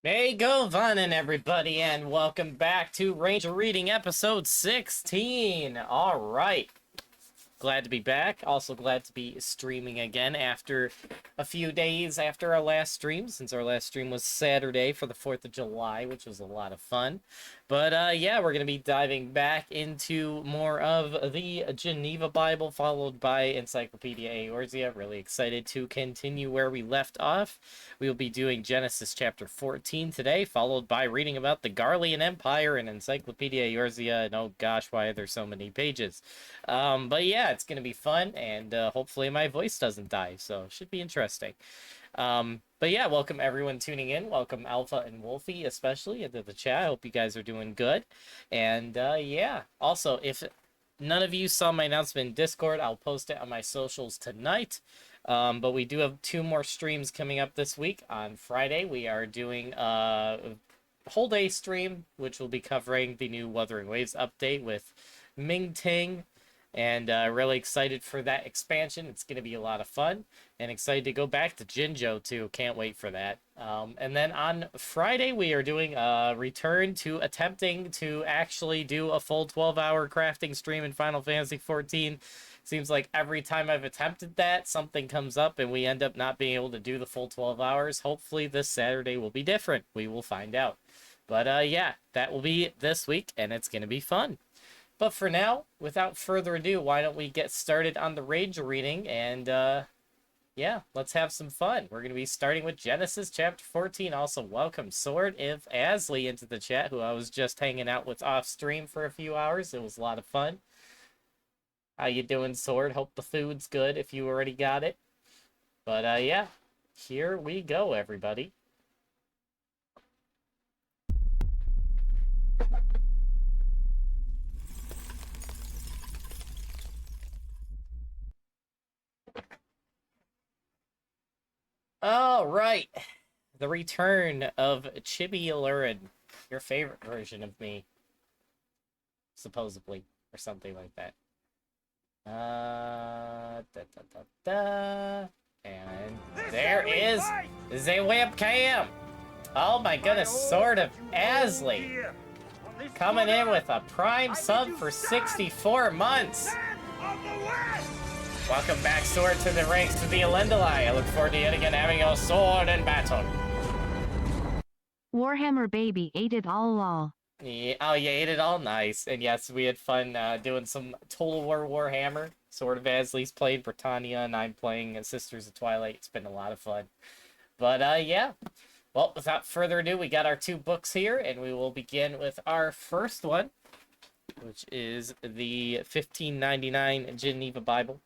Hey, go Vanin, everybody, and welcome back to Ranger Reading episode 16. All right. Glad to be back. Also glad to be streaming again after a few days after our last stream, since our last stream was Saturday for the 4th of July, which was a lot of fun. But yeah, we're going to be diving back into more of the Geneva Bible, followed by Encyclopedia Eorzea. Really excited to continue where we left off. We will be doing Genesis chapter 14 today, followed by reading about the Garlean Empire and Encyclopedia Eorzea. And oh gosh, why are there so many pages? But yeah, it's gonna be fun, and hopefully my voice doesn't die, so it should be interesting. But yeah, welcome everyone tuning in. Welcome Alpha and Wolfie, especially into the chat. I hope you guys are doing good. And yeah, also, if none of you saw my announcement in Discord, I'll post it on my socials tonight. But we do have 2 more streams coming up this week. On Friday, we are doing a whole day stream, which will be covering the new Wuthering Waves update with Ming Ting. And really excited for that expansion. It's going to be a lot of fun. And excited to go back to Jinjo, too. Can't wait for that. And then on Friday, we are doing a return to attempting to actually do a full 12-hour crafting stream in Final Fantasy XIV. Seems like every time I've attempted that, something comes up and we end up not being able to do the full 12 hours. Hopefully this Saturday will be different. We will find out. But yeah, that will be this week, and it's going to be fun. But for now, without further ado, why don't we get started on the Rage reading, and yeah, let's have some fun. We're going to be starting with Genesis chapter 14. Also, welcome Sword of Asley into the chat, who I was just hanging out with off stream for a few hours. It was a lot of fun. How you doing, Sword? Hope the food's good if you already got it. But yeah, here we go, everybody. All right. The return of Chibi Alurin, your favorite version of me, supposedly, or something like that. Da, da, da, da. And there is the webcam. Oh my goodness, Sword of Asley coming in with a prime sub for 64 months. Welcome back, Sword, to the ranks to the Elendalai. I look forward to yet again having a sword in battle. Warhammer baby ate it all lol. Yeah, oh, you ate it all? Nice. And yes, we had fun doing some Total War Warhammer. Sword of Asley's played Britannia, and I'm playing Sisters of Twilight. It's been a lot of fun. But yeah. Well, without further ado, we got our 2 books here, and we will begin with our first one, which is the 1599 Geneva Bible.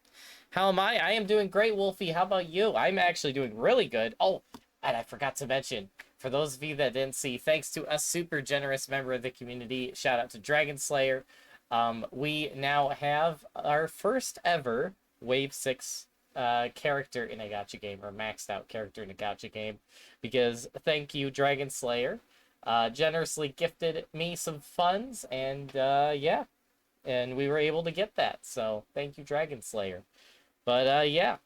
How am I? I am doing great, Wolfie. How about you? I'm actually doing really good. Oh, and I forgot to mention, for those of you that didn't see, thanks to a super generous member of the community, shout out to Dragon Slayer, we now have our first ever Wave 6 character in a gacha game, or maxed out character in a gacha game, because thank you, Dragon Slayer, generously gifted me some funds, and yeah, and we were able to get that, so thank you, Dragon Slayer. But yeah,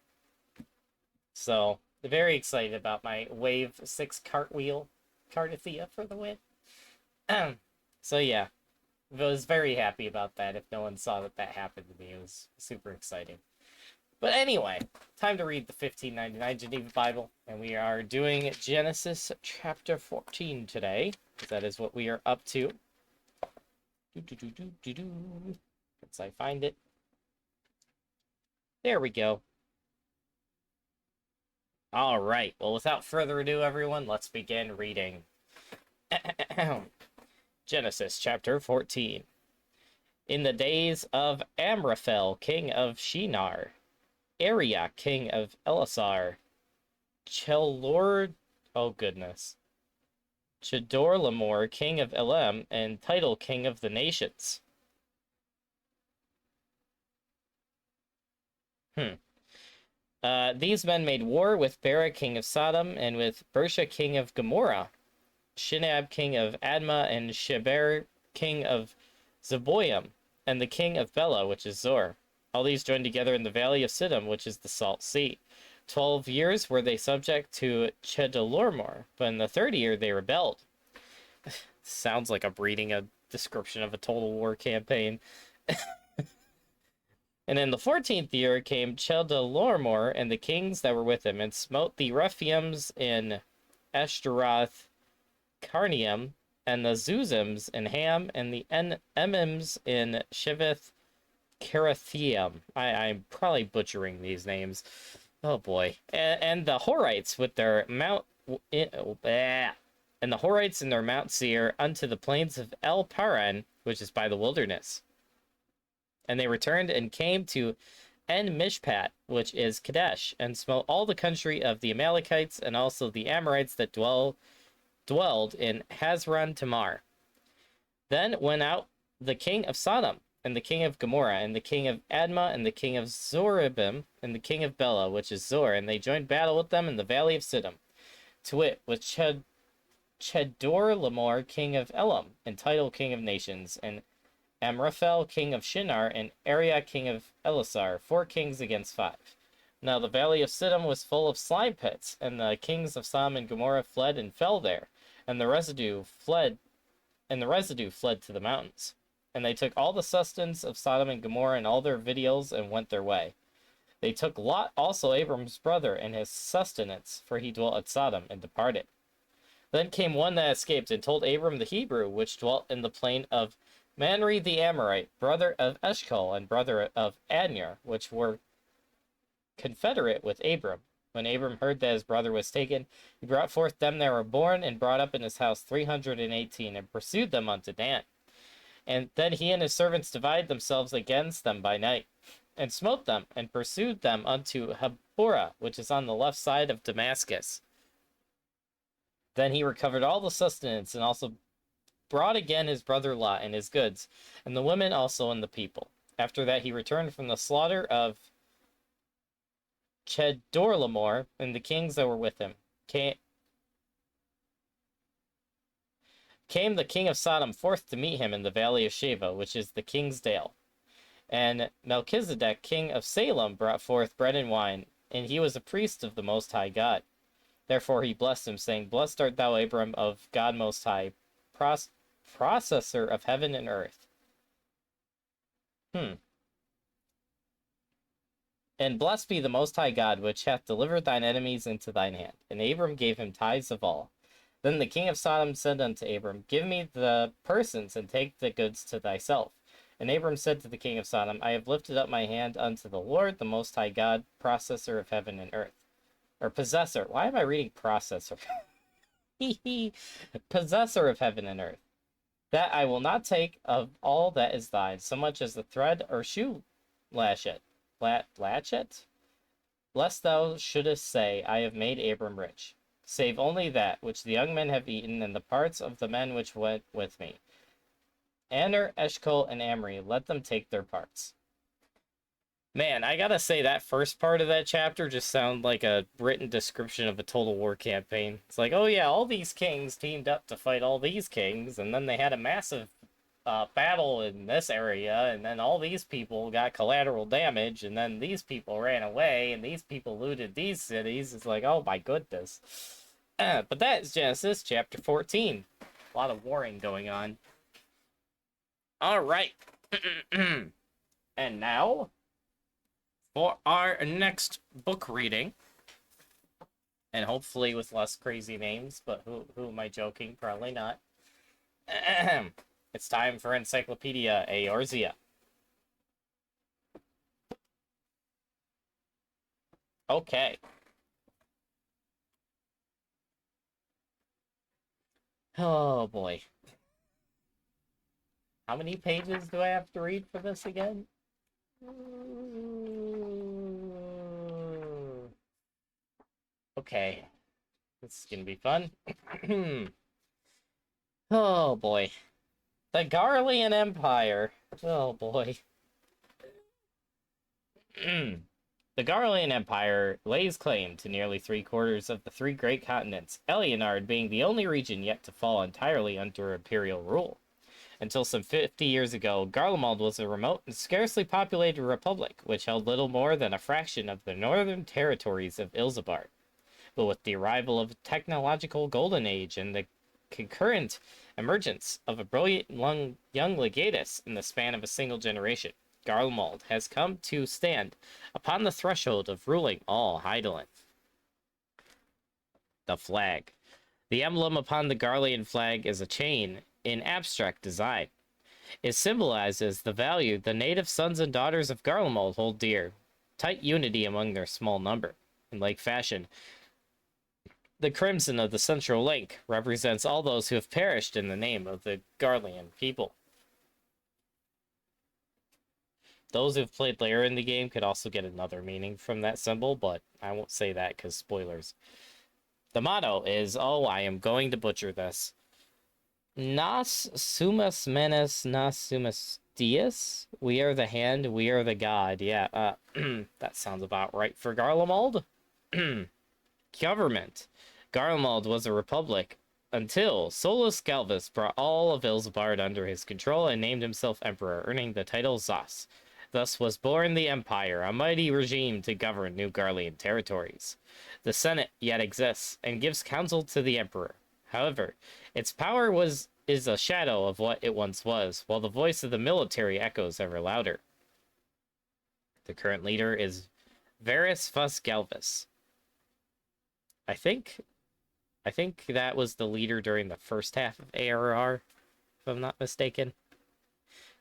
so very excited about my Wave 6 cartwheel, Cardathea for the win. So yeah, I was very happy about that. If no one saw that happened to me, it was super exciting. But anyway, time to read the 1599 Geneva Bible, and we are doing Genesis chapter 14 today, because that is what we are up to. Once I find it. There we go. All right. Well, without further ado, everyone, let's begin reading. Genesis chapter 14. In the days of Amraphel, king of Shinar, Ariak, king of Elasar, Chelor... oh goodness. Chedorlaomer, king of Elam, and Tidal, king of the nations. These men made war with Bera, king of Sodom, and with Bersha, king of Gomorrah, Shinab, king of Admah, and Sheber, king of Zeboim, and the king of Bela, which is Zor. All these joined together in the valley of Siddim, which is the Salt Sea. 12 years were they subject to Chedorlaomer, but in the third year they rebelled. Sounds like I'm reading a description of a Total War campaign. And in the 14th year came Chedorlaomer and the kings that were with him, and smote the Rephaims in Eshtaroth Carnium, and the Zuzims in Ham, and the Emims in Shiveth Carathium. I'm probably butchering these names. Oh boy. And the Horites with their Mount... And the Horites in their Mount Seir unto the plains of El Paran, which is by the wilderness. And they returned and came to En Mishpat, which is Kadesh, and smote all the country of the Amalekites, and also the Amorites that dwelled in Hazron Tamar. Then went out the king of Sodom, and the king of Gomorrah, and the king of Admah, and the king of Zoribim, and the king of Bela, which is Zor, and they joined battle with them in the valley of Siddim, to wit, with Chedorlaomer, king of Elam, and Tidal, king of nations, and Amraphel, king of Shinar, and Ariah, king of Elasar, 4 kings against 5. Now the valley of Siddim was full of slime pits, and the kings of Sodom and Gomorrah fled and fell there, and the residue fled to the mountains. And they took all the sustenance of Sodom and Gomorrah and all their victuals and went their way. They took Lot also Abram's brother and his sustenance, for he dwelt at Sodom, and departed. Then came one that escaped and told Abram the Hebrew, which dwelt in the plain of Manri the Amorite, brother of Eshcol and brother of Adner, which were confederate with Abram. When Abram heard that his brother was taken, he brought forth them that were born, and brought up in his house 318, and pursued them unto Dan. And then he and his servants divided themselves against them by night, and smote them, and pursued them unto Haborah, which is on the left side of Damascus. Then he recovered all the sustenance, and also brought again his brother Lot and his goods, and the women also and the people. After that he returned from the slaughter of Chedorlaomer, and the kings that were with him. Came the king of Sodom forth to meet him in the valley of Sheva, which is the king's dale. And Melchizedek, king of Salem, brought forth bread and wine, and he was a priest of the Most High God. Therefore he blessed him, saying, Blessed art thou, Abram, of God Most High, processor of heaven and earth. And blessed be the Most High God, which hath delivered thine enemies into thine hand. And Abram gave him tithes of all. Then the king of Sodom said unto Abram, Give me the persons, and take the goods to thyself. And Abram said to the king of Sodom, I have lifted up my hand unto the Lord, the Most High God, processor of heaven and earth. Or possessor. Why am I reading processor? Possessor of heaven and earth. That I will not take of all that is thine, so much as the thread or shoe latchet. Lest thou shouldest say, I have made Abram rich. Save only that which the young men have eaten, and the parts of the men which went with me. Aner, Eshcol, and Amri, let them take their parts. Man, I gotta say, that first part of that chapter just sounded like a written description of a Total War campaign. It's like, oh yeah, all these kings teamed up to fight all these kings, and then they had a massive battle in this area, and then all these people got collateral damage, and then these people ran away, and these people looted these cities. It's like, oh my goodness. But that is Genesis chapter 14. A lot of warring going on. All right. And now, for our next book reading, and hopefully with less crazy names, but who am I joking? Probably not. It's time for Encyclopedia Eorzea. Okay. Oh boy. How many pages do I have to read for this again? Okay. This is gonna be fun. Oh boy. The Garlean Empire. Oh boy. The Garlean Empire lays claim to nearly 3/4 of the 3 great continents, Eleonard being the only region yet to fall entirely under imperial rule. Until some 50 years ago, Garlemald was a remote and scarcely populated republic, which held little more than a fraction of the northern territories of Ilsebard. But with the arrival of a technological golden age and the concurrent emergence of a brilliant young legatus in the span of a single generation, Garlemald has come to stand upon the threshold of ruling all Hydaelyn. The flag. The emblem upon the Garlean flag is a chain in abstract design. It symbolizes the value the native sons and daughters of Garlemald hold dear, tight unity among their small number. In like fashion, the crimson of the central link represents all those who have perished in the name of the Garlean people. Those who've played later in the game could also get another meaning from that symbol, but I won't say that because spoilers. The motto is, I am going to butcher this. Nas sumus menes nas sumus dies. We are the hand, we are the god. Yeah, that sounds about right for Garlemald. Government. Garlemald was a republic until Solus Galvus brought all of Ilsebard under his control and named himself emperor, earning the title Zas. Thus was born the Empire, a mighty regime to govern New Garlean territories. The Senate yet exists and gives counsel to the Emperor. However, its power is a shadow of what it once was, while the voice of the military echoes ever louder. The current leader is Varys Fus Galvus. I think that was the leader during the first half of ARR, if I'm not mistaken.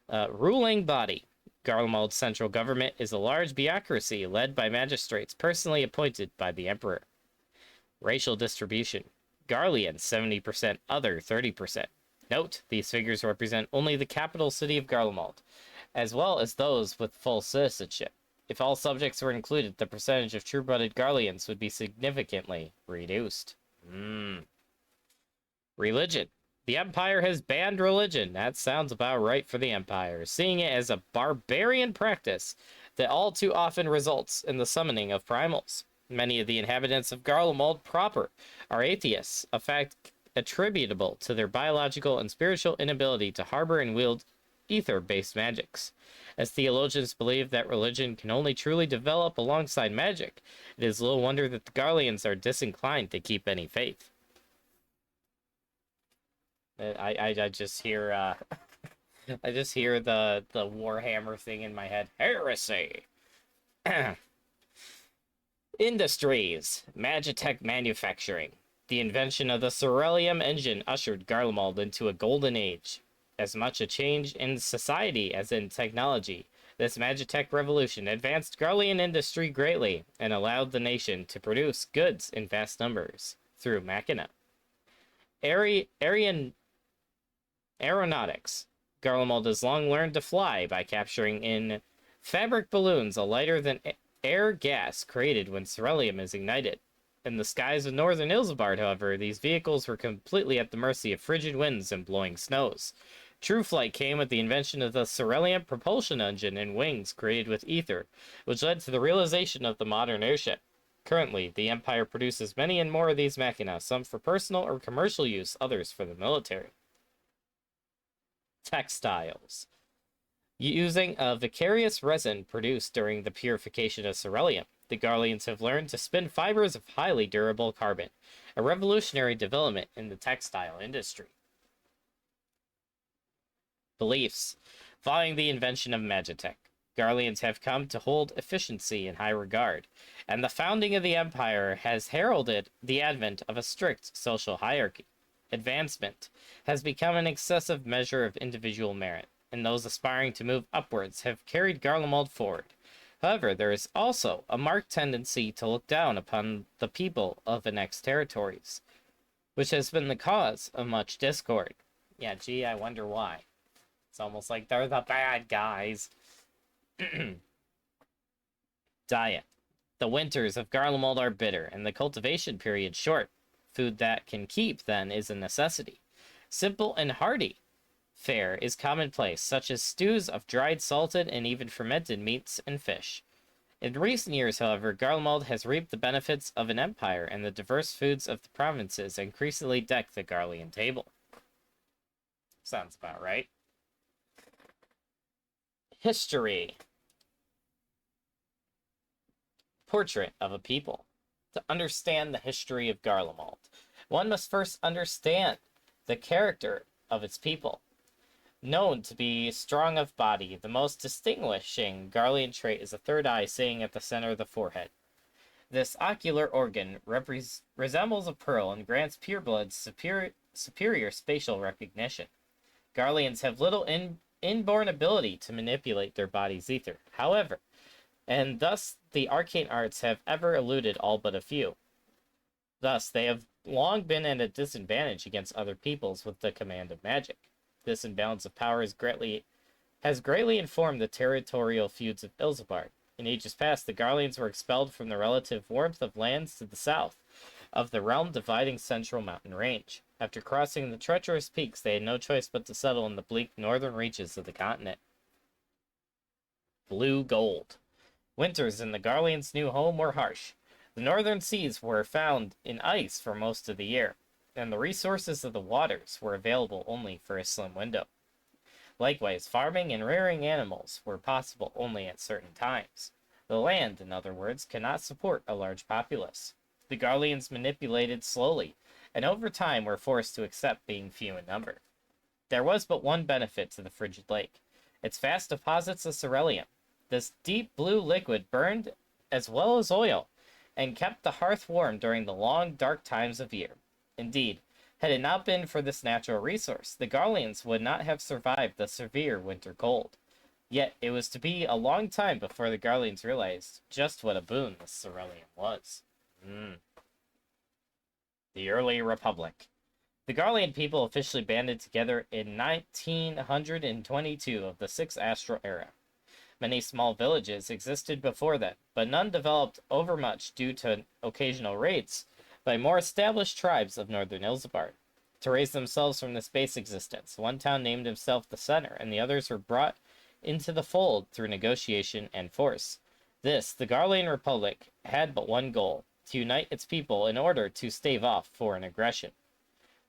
Ruling body. Garlemald's central government is a large bureaucracy led by magistrates personally appointed by the Emperor. Racial distribution. Garleans 70%, other 30%. Note, these figures represent only the capital city of Garlemald, as well as those with full citizenship. If all subjects were included, the percentage of true-blooded Garleans would be significantly reduced. Religion. The Empire has banned religion. That sounds about right for the Empire, seeing it as a barbarian practice that all too often results in the summoning of primals. Many of the inhabitants of Garlemald proper are atheists, a fact attributable to their biological and spiritual inability to harbor and wield ether-based magics. As theologians believe that religion can only truly develop alongside magic, it is little wonder that the Garleans are disinclined to keep any faith. I just hear I just hear the Warhammer thing in my head. Heresy. Industries. Magitech manufacturing. The invention of the Ceruleum engine ushered Garlemald into a golden age. As much a change in society as in technology, this Magitech revolution advanced Garlean industry greatly and allowed the nation to produce goods in vast numbers through machina. Aeronautics. Garlemald has long learned to fly by capturing in fabric balloons a lighter than air gas created when ceruleum is ignited. In the skies of northern Ilsebard, however, these vehicles were completely at the mercy of frigid winds and blowing snows. True flight came with the invention of the ceruleum propulsion engine and wings created with ether, which led to the realization of the modern airship. Currently, the Empire produces many and more of these machina, some for personal or commercial use, others for the military. Textiles. Using a vicarious resin produced during the purification of ceruleum, the Garleans have learned to spin fibers of highly durable carbon, a revolutionary development in the textile industry. Beliefs. Following the invention of Magitech, Garleans have come to hold efficiency in high regard, and the founding of the Empire has heralded the advent of a strict social hierarchy. Advancement has become an excessive measure of individual merit, and those aspiring to move upwards have carried Garlemald forward. However, there is also a marked tendency to look down upon the people of annexed territories, which has been the cause of much discord. Yeah, gee, I wonder why. It's almost like they're the bad guys. Diet. The winters of Garlemald are bitter, and the cultivation period short. Food that can keep, then, is a necessity. Simple and hearty fare is commonplace, such as stews of dried, salted, and even fermented meats and fish. In recent years, however, Garlemald has reaped the benefits of an empire, and the diverse foods of the provinces increasingly deck the Garlean table. Sounds about right. History. Portrait of a people. To understand the history of Garlemald, one must first understand the character of its people. Known to be strong of body, the most distinguishing Garlean trait is a third eye sitting at the center of the forehead. This ocular organ resembles a pearl and grants purebloods superior spatial recognition. Garleans have little inborn ability to manipulate their body's ether, however, and thus the arcane arts have ever eluded all but a few. Thus, they have long been at a disadvantage against other peoples with the command of magic. This imbalance of power has greatly informed the territorial feuds of Ilsebard. In ages past, the Garleans were expelled from the relative warmth of lands to the south of the realm dividing central mountain range. After crossing the treacherous peaks, they had no choice but to settle in the bleak northern reaches of the continent. Blue gold. Winters in the Garleans' new home were harsh. The northern seas were found in ice for most of the year, and the resources of the waters were available only for a slim window. Likewise, farming and rearing animals were possible only at certain times. The land, in other words, cannot support a large populace. The Garleans manipulated slowly, and over time were forced to accept being few in number. There was but one benefit to the frigid lake: its vast deposits of ceruleum. This deep blue liquid burned as well as oil, and kept the hearth warm during the long, dark times of year. Indeed, had it not been for this natural resource, the Garleans would not have survived the severe winter cold. Yet it was to be a long time before the Garleans realized just what a boon the ceruleum was. The Early Republic. The Garlean people officially banded together in 1922 of the 6th Astral Era. Many small villages existed before then, but none developed overmuch due to occasional raids by more established tribes of northern Ilsebard. To raise themselves from this base existence, one town named himself the center, and the others were brought into the fold through negotiation and force. This, the Garlean Republic, had but one goal: to unite its people in order to stave off foreign aggression.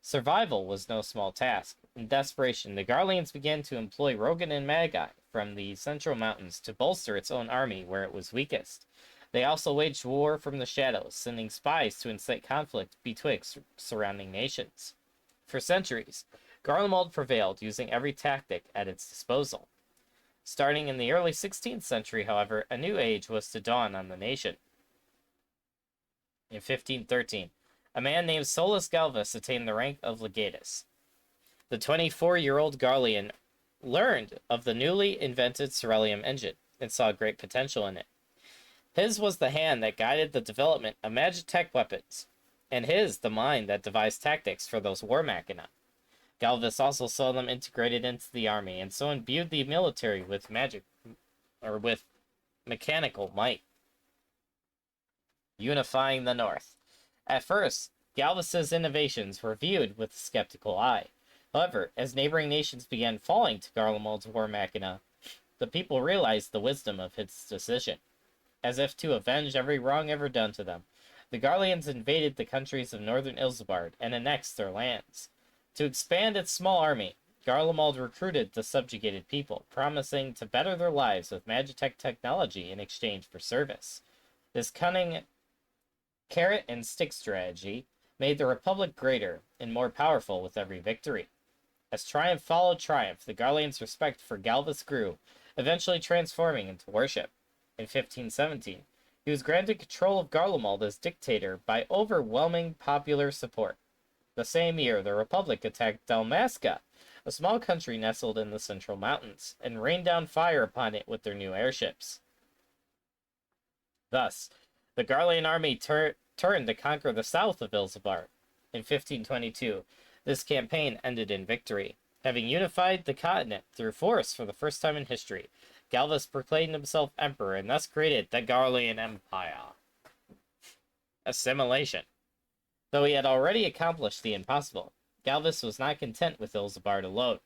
Survival was no small task. In desperation, the Garleans began to employ Rogan and Magi from the central mountains to bolster its own army where it was weakest. They also waged war from the shadows, sending spies to incite conflict betwixt surrounding nations. For centuries, Garlemald prevailed, using every tactic at its disposal. Starting in the early 16th century, however, a new age was to dawn on the nation. In 1513, a man named Solus Galvus attained the rank of legatus. The 24-year-old Garlean learned of the newly invented ceruleum engine and saw great potential in it. His was the hand that guided the development of magitech weapons, and his the mind that devised tactics for those war machina. Galvus also saw them integrated into the army, and so imbued the military with with mechanical might. Unifying the North. At first, Galvus's innovations were viewed with a skeptical eye. However, as neighboring nations began falling to Garlemald's war machina, the people realized the wisdom of his decision. As if to avenge every wrong ever done to them, the Garleans invaded the countries of northern Ilsebard and annexed their lands. To expand its small army, Garlemald recruited the subjugated people, promising to better their lives with magitech technology in exchange for service. This cunning carrot and stick strategy made the Republic greater and more powerful with every victory. As triumph followed triumph, the Garleans' respect for Galvus grew, eventually transforming into worship. In 1517, he was granted control of Garlemald as dictator by overwhelming popular support. The same year, the Republic attacked Dalmasca, a small country nestled in the central mountains, and rained down fire upon it with their new airships. Thus, the Garlean army turned to conquer the south of Ilsebard. In 1522, this campaign ended in victory. Having unified the continent through force for the first time in history, Galvus proclaimed himself emperor and thus created the Garlean Empire. Assimilation. Though he had already accomplished the impossible, Galvus was not content with Ilsebard alone.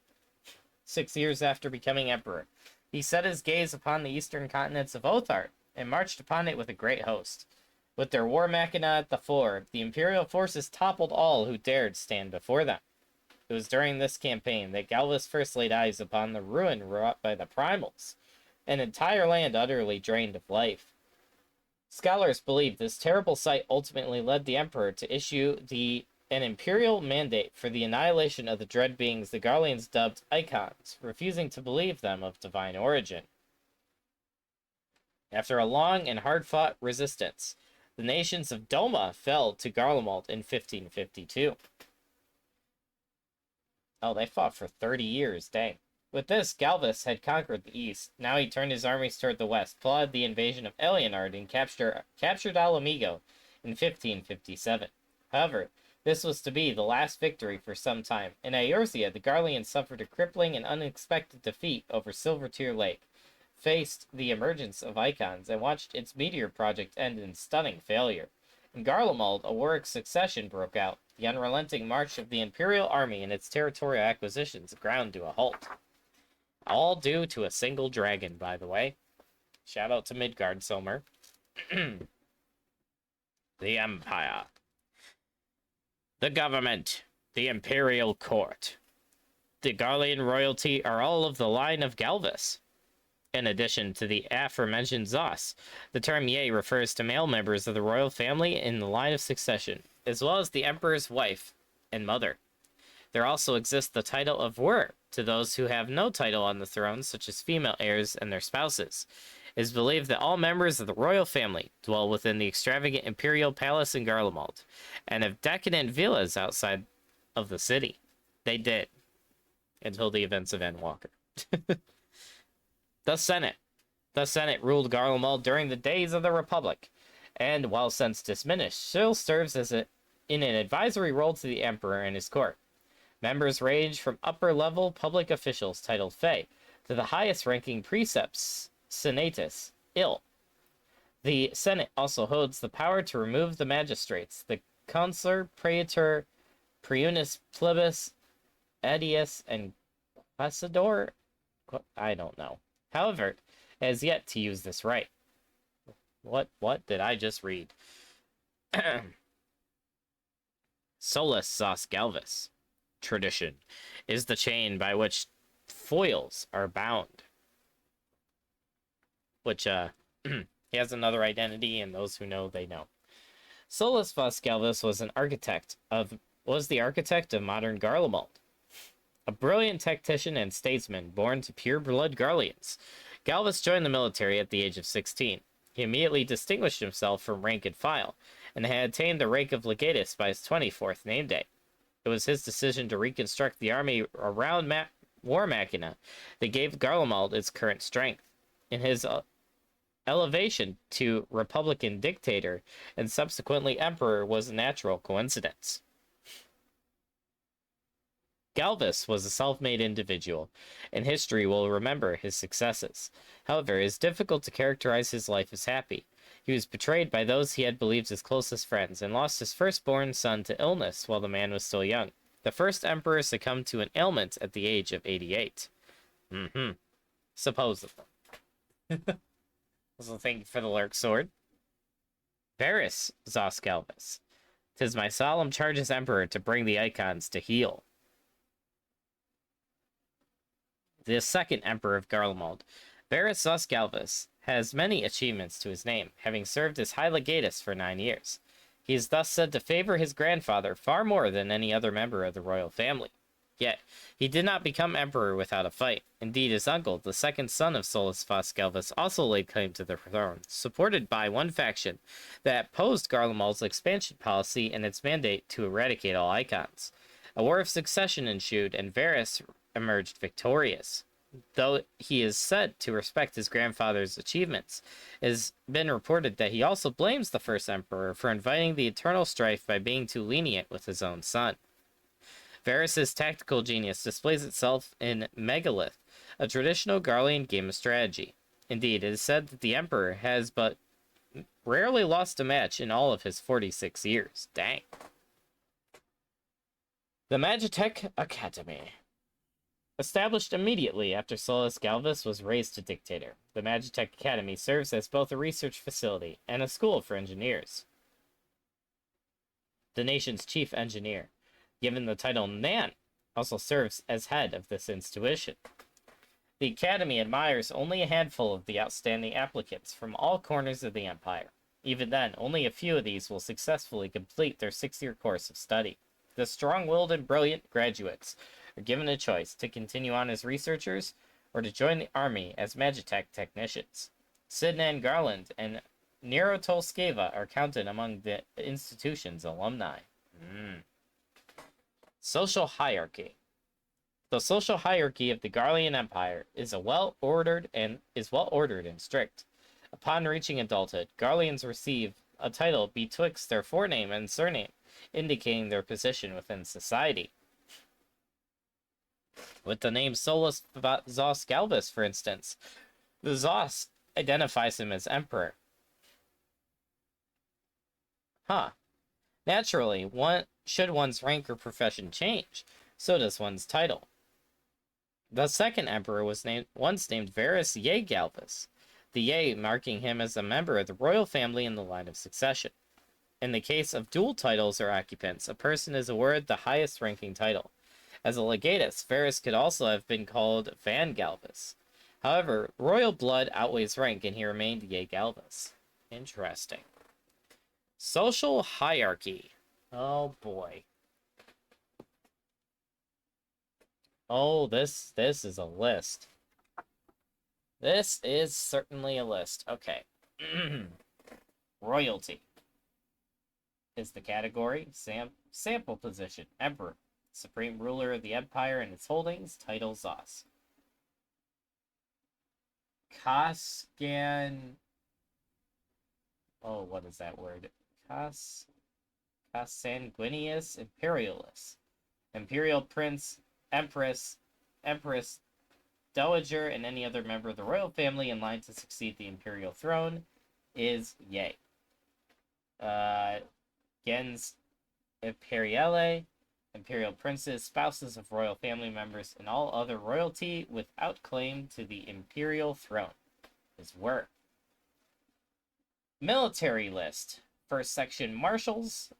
6 years after becoming emperor, he set his gaze upon the eastern continents of Othard and marched upon it with a great host. With their war machina at the fore, the imperial forces toppled all who dared stand before them. It was during this campaign that Galvus first laid eyes upon the ruin wrought by the primals, an entire land utterly drained of life. Scholars believe this terrible sight ultimately led the emperor to issue an imperial mandate for the annihilation of the dread beings the Garleans dubbed icons, refusing to believe them of divine origin. After a long and hard-fought resistance, the nations of Doma fell to Garlemald in 1552. Oh, they fought for 30 years, dang. With this, Galvus had conquered the east. Now he turned his armies toward the west, plotted the invasion of Eleonard, and captured Alamigo in 1557. However, this was to be the last victory for some time. In Eorzea, the Garleans suffered a crippling and unexpected defeat over Silvertear Lake, faced the emergence of icons, and watched its meteor project end in stunning failure. In Garlemald, a war of succession broke out. The unrelenting march of the Imperial Army and its territorial acquisitions ground to a halt. All due to a single dragon, by the way. Shout out to Midgard Silmer. The Empire. The government. The Imperial Court. The Garlean royalty are all of the line of Galvus. In addition to the aforementioned Zos, the term Ye refers to male members of the royal family in the line of succession, as well as the emperor's wife and mother. There also exists the title of Wur to those who have no title on the throne, such as female heirs and their spouses. It is believed that all members of the royal family dwell within the extravagant imperial palace in Garlemald, and have decadent villas outside of the city. They did, until the events of Endwalker. The Senate. The Senate ruled Garlemald during the days of the Republic, and while since diminished, still serves in an advisory role to the emperor and his court. Members range from upper-level public officials titled Fey to the highest-ranking precepts, Senatus, Ill. The Senate also holds the power to remove the magistrates, the consular, praetor, priunus plebis, adius, and quesador? I don't know. However, it has yet to use this right. What did I just read? Solus Sos Galvus. Tradition is the chain by which foils are bound. Which, he has another identity, and those who know, they know. Solus Vos Galvus was the architect of modern Garlemald. A brilliant tactician and statesman born to pure-blood Garleans, Galvus joined the military at the age of 16. He immediately distinguished himself from rank and file, and had attained the rank of legatus by his 24th name day. It was his decision to reconstruct the army around War Machina that gave Garlemald its current strength. In his elevation to Republican dictator and subsequently emperor was a natural coincidence. Galvus was a self-made individual, and history will remember his successes. However, it is difficult to characterize his life as happy. He was betrayed by those he had believed his closest friends, and lost his firstborn son to illness while the man was still young. The first emperor succumbed to an ailment at the age of 88. Supposedly. Also, thank you for the Lurk Sword. Varys Zos Galvus. 'Tis my solemn charge as emperor to bring the icons to heal. The second emperor of Garlemald, Varys Zos Galvus, has many achievements to his name, having served as High Legatus for 9 years. He is thus said to favor his grandfather far more than any other member of the royal family. Yet, he did not become emperor without a fight. Indeed, his uncle, the second son of Solus Vos Galvus, also laid claim to the throne, supported by one faction that opposed Garlemald's expansion policy and its mandate to eradicate all icons. A war of succession ensued, and Varys emerged victorious. Though he is said to respect his grandfather's achievements, it has been reported that he also blames the first emperor for inviting the eternal strife by being too lenient with his own son. Varys' tactical genius displays itself in Megalith, a traditional Garlean game of strategy. Indeed, it is said that the emperor has but rarely lost a match in all of his 46 years. Dang. The Magitech Academy. Established immediately after Solus Galvus was raised to dictator, the Magitech Academy serves as both a research facility and a school for engineers. The nation's chief engineer, given the title Nan, also serves as head of this institution. The Academy admires only a handful of the outstanding applicants from all corners of the Empire. Even then, only a few of these will successfully complete their 6-year course of study. The strong-willed and brilliant graduates are given a choice to continue on as researchers or to join the army as Magitech technicians. Sidnan Garland and Nero Tolskeva are counted among the institution's alumni. Social hierarchy. The social hierarchy of the Garlean Empire is well ordered and strict. Upon reaching adulthood, Garleans receive a title betwixt their forename and surname, indicating their position within society. With the name Solus Zos Galvus, for instance, the Zos identifies him as emperor. Naturally, should one's rank or profession change, so does one's title. The second emperor was once named Varus Ye Galvus, the Ye marking him as a member of the royal family in the line of succession. In the case of dual titles or occupants, a person is awarded the highest ranking title. As a legatus, Varus could also have been called Van Galvus. However, royal blood outweighs rank, and he remained Ye Galvus. Interesting. Social hierarchy. Oh boy. Oh, this is a list. This is certainly a list. Okay. Royalty is the category. Sample position. Emperor. Supreme ruler of the empire and its holdings. Title Zos. Kosgan... Oh, what is that word? Consanguineous Imperialis. Imperial Prince, Empress, Dowager, and any other member of the royal family in line to succeed the imperial throne is Ye. Gens Imperiale, imperial princes, spouses of royal family members, and all other royalty without claim to the imperial throne is Were. Military list. First section, marshals.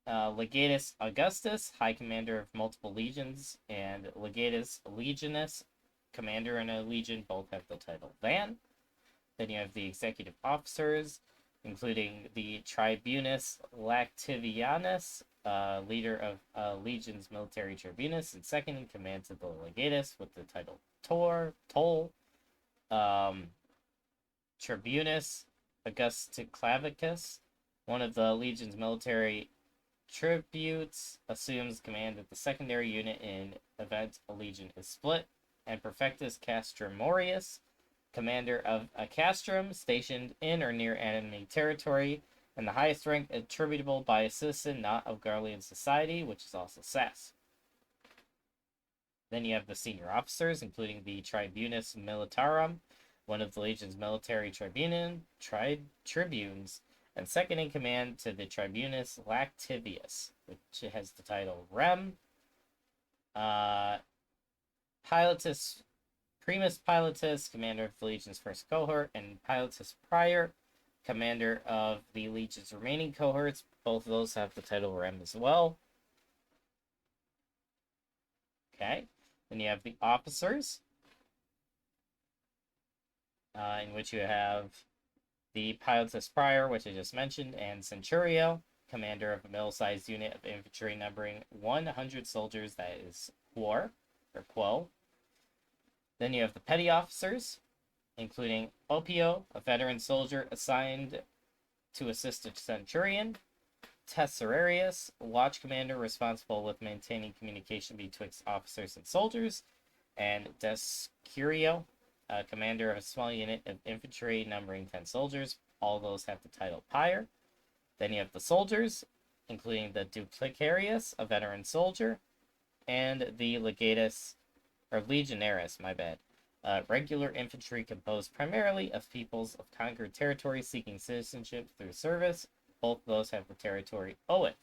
Legatus Augustus, High Commander of multiple legions, and Legatus Legionis, Commander in a legion, both have the title Van. Then you have the executive officers, including the Tribunus Lactivianus, leader of legion's military tribunus, and second in command to the Legatus with the title Toll. Tribunus Augusticlavicus, one of the legion's military tributes, assumes command of the secondary unit in event a legion is split, and Perfectus Castromorius, commander of a castrum stationed in or near enemy territory, and the highest rank attributable by a citizen not of Garlean society, which is also SAS. Then you have the senior officers, including the Tribunus Militarum, one of the legion's military tribunes, and second in command to the Tribunus Lactivius, which has the title Rem. Pilatus Primus Pilatus, commander of the legion's first cohort, and Pilatus Prior, commander of the legion's remaining cohorts. Both of those have the title Rem as well. Okay. Then you have the officers, in which you have the Pilatus Prior, which I just mentioned, and Centurio, commander of a middle-sized unit of infantry numbering 100 soldiers, that is Quo. Then you have the petty officers, including Opio, a veteran soldier assigned to assist a centurion, Tesserarius, watch commander responsible with maintaining communication betwixt officers and soldiers, and Descurio, commander of a small unit of infantry numbering 10 soldiers. All those have the title Pyre. Then you have the soldiers, including the Duplicarius, a veteran soldier, and the Legionaris, regular infantry composed primarily of peoples of conquered territories seeking citizenship through service. Both of those have the territory Owen.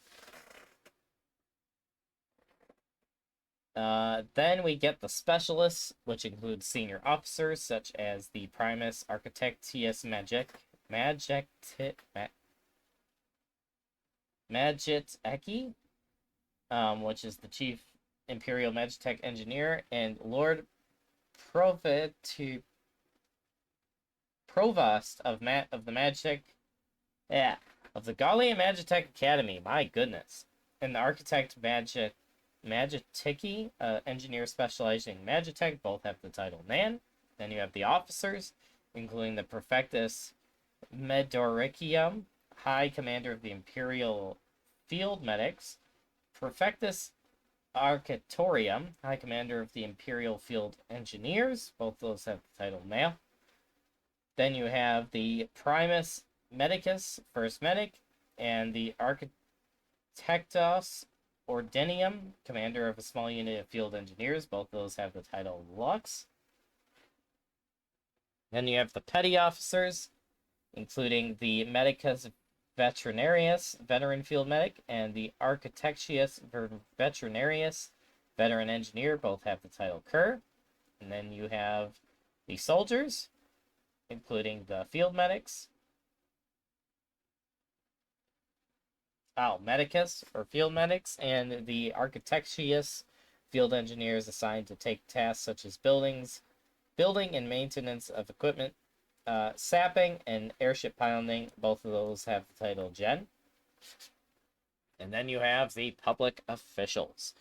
Then we get the specialists, which include senior officers such as the Primus Architectius Magiteki, which is the chief Imperial Magitech engineer, and Lord provost of the Magic, of the Gallia Magitech Academy. My goodness, and the architect Magitiki, engineer specializing in Magitech. Both have the title Nan. Then you have the officers, including the Prefectus Medoricium, High Commander of the Imperial Field Medics, Prefectus Arcatorium, High Commander of the Imperial Field Engineers. Both those have the title Male. Then you have the Primus Medicus, First Medic, and the Architectos Ordinium, Commander of a small unit of Field Engineers. Both those have the title Lux. Then you have the Petty Officers, including the Medicus Veterinarius, Veteran Field Medic, and the Architectius Veterinarius, Veteran Engineer. Both have the title Cur. And then you have the Soldiers, including the Field Medics, Medicus, or Field Medics, and the Architectius Field Engineers assigned to take tasks such as building and maintenance of equipment, sapping, and airship piloting. Both of those have the title Gen. And then you have the public officials,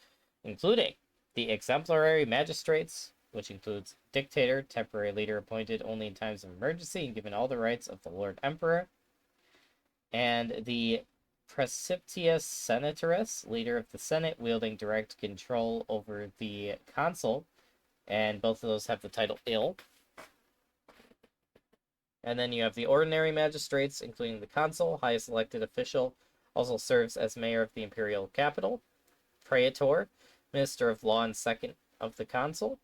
including the exemplary magistrates, which includes dictator, temporary leader appointed only in times of emergency and given all the rights of the Lord Emperor, and the Praesiptius Senatorus, leader of the Senate, wielding direct control over the consul, and both of those have the title Ill. And then you have the ordinary magistrates, including the consul, highest elected official, also serves as mayor of the imperial capital, praetor, minister of law and second of the consul,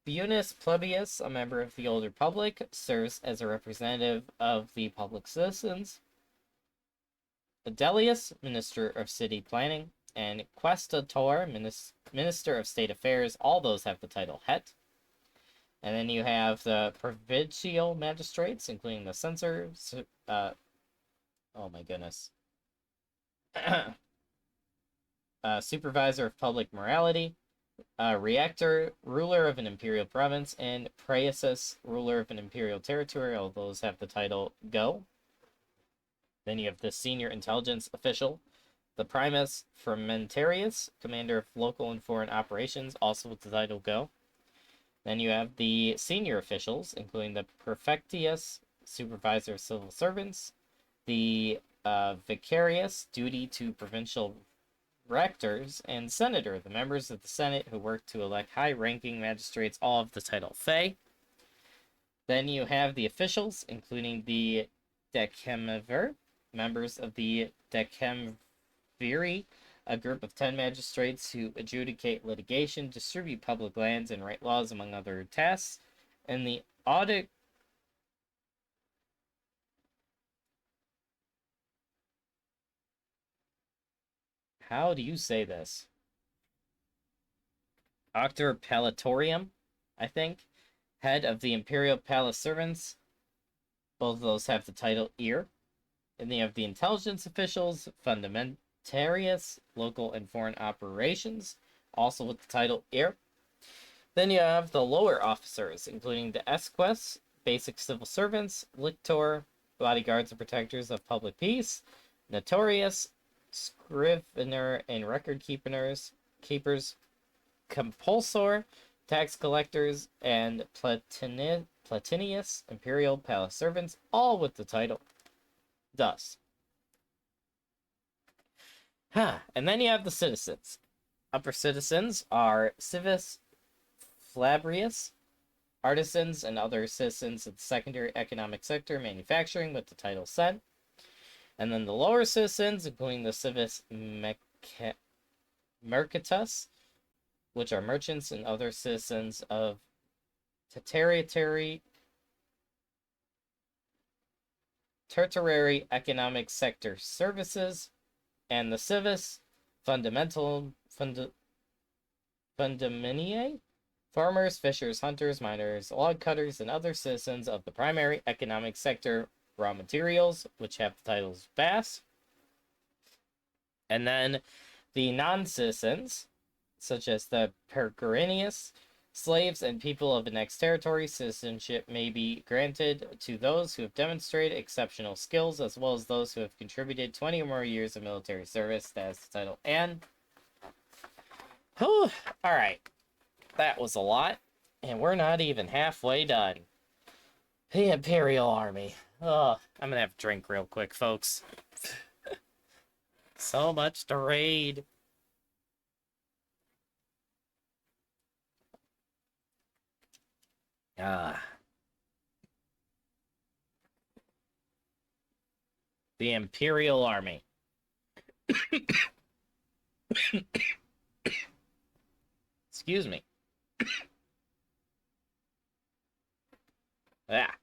Tribunus Plebeius, a member of the older public, serves as a representative of the public citizens. Adelius, Minister of City Planning, and Questator, Minister of State Affairs. All those have the title Het. And then you have the provincial magistrates, including the censor, supervisor of public morality, Reactor, ruler of an imperial province, and Praesus, ruler of an imperial territory. All those have the title Go. Then you have the senior intelligence official, the Primus Fermentarius, commander of local and foreign operations, also with the title Go. Then you have the senior officials, including the Prefectius, supervisor of civil servants, the Vicarius, duty to provincial rectors, and senator, the members of the Senate who work to elect high-ranking magistrates, all of the title Fey. Then you have the officials, including the Decemvir, members of the Decemviri, a group of 10 magistrates who adjudicate litigation, distribute public lands, and write laws, among other tasks. And the audit... How do you say this? Octor Palatorium, I think. Head of the Imperial Palace Servants. Both of those have the title Ear. And then you have the intelligence officials, Fundamentarius, local and foreign operations, also with the title Ear. Then you have the lower officers, including the Esques, basic civil servants, Lictor, bodyguards and protectors of public peace, Notorious, scrivener and record keepers, compulsor, tax collectors, and Platinius, imperial palace servants, all with the title Thus. And then you have the citizens. Upper citizens are civis flabrius, artisans and other citizens of the secondary economic sector, manufacturing, with the title Sen. And then the lower citizens, including the civis mercatus, which are merchants and other citizens of tertiary economic sector services, and the civis fundamentae, farmers, fishers, hunters, miners, log cutters, and other citizens of the primary economic sector, raw materials, which have the titles Bass. And then the non-citizens, such as the peregrinos, slaves, and people of the next territory, citizenship may be granted to those who have demonstrated exceptional skills, as well as those who have contributed 20 or more years of military service. That's the title. And, whew, all right, that was a lot, and we're not even halfway done. The Imperial Army. Oh, I'm gonna have a drink real quick, folks. So much to read. The Imperial Army. Excuse me. Ah.